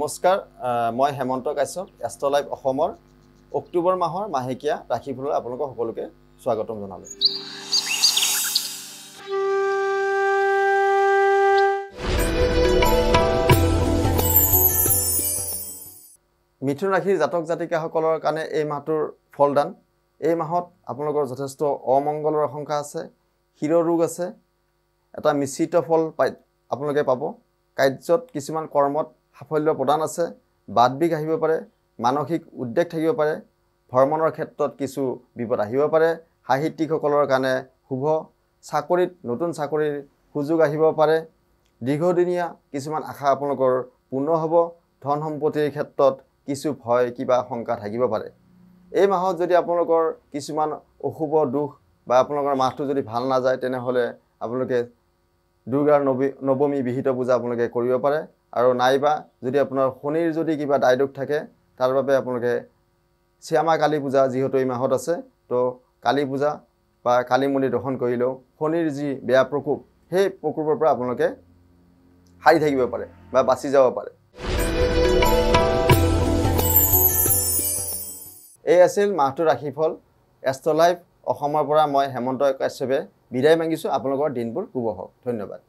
নমস্কাৰ মই Hemanta Kashyap astro live অসমৰ অক্টোবৰ মাহৰ মাহেকীয়া ৰাশিফলৰ আপোনালোক সকলোকে স্বাগতম জনালো। মিথুন ৰাশিৰ জাতক জাতিকাসকলৰ কাৰণে এই মাহটোৰ ফলদান। এই মাহত আপোনালোকৰ যথেষ্ট অমংগলৰ আশংকা আছে, শিৰ ৰোগ আছে, এটা মিশ্ৰিত ফল আপোনালোকে পাব। কাৰ্যত কিছুমান কৰ্মত সাফল্য প্ৰদান আছে, বাদ বিষ আহিব পাৰে, মানসিক উদ্বেগ থাকিব পাৰে, ভ্ৰমণৰ ক্ষেত্ৰত কিছু বিপদ আহিব পাৰে। সাহিত্যিকসকলৰ কাৰণে শুভ, চাকৰিত নতুন চাকৰিৰ সুযোগ আহিব পাৰে। দীৰ্ঘদিনীয়া কিছুমান আশা আপোনালোকৰ পূৰ্ণ হ'ব। ধন সম্পত্তিৰ ক্ষেত্ৰত কিছু ভয় কিবা শংকা থাকিব পাৰে। এই মাহত যদি আপোনালোকৰ কিছুমান অশুভ দুখ বা আপোনালোকৰ মাহটো যদি ভাল নাযায় তেনেহ'লে আপোনালোকে দুৰ্গাৰ নৱমী বিহিত পূজা আপোনালোকে কৰিব পাৰে। আৰু নাইবা যদি আপোনাৰ শনিৰ যদি কিবা দায় দোষ থাকে তাৰ বাবে আপোনালোকে শ্যামা কালী পূজা যিহেতু এই মাহত আছে, তো কালী পূজা বা কালী মন্দিৰ দৰ্শন কৰিলেও শনিৰ যি বেয়া প্ৰকোপ সেই প্ৰকোপৰ পৰা আপোনালোকে সাৰি থাকিব পাৰে বা বাচি যাব পাৰে। এই আছিল মাহটোৰ ৰাশিফল। এষ্ট্ৰ লাইভ অসমৰ পৰা মই হেমন্ত কাশ্যপে বিদায় মাগিছোঁ। আপোনালোকৰ দিনবোৰ শুভ হওক। ধন্যবাদ।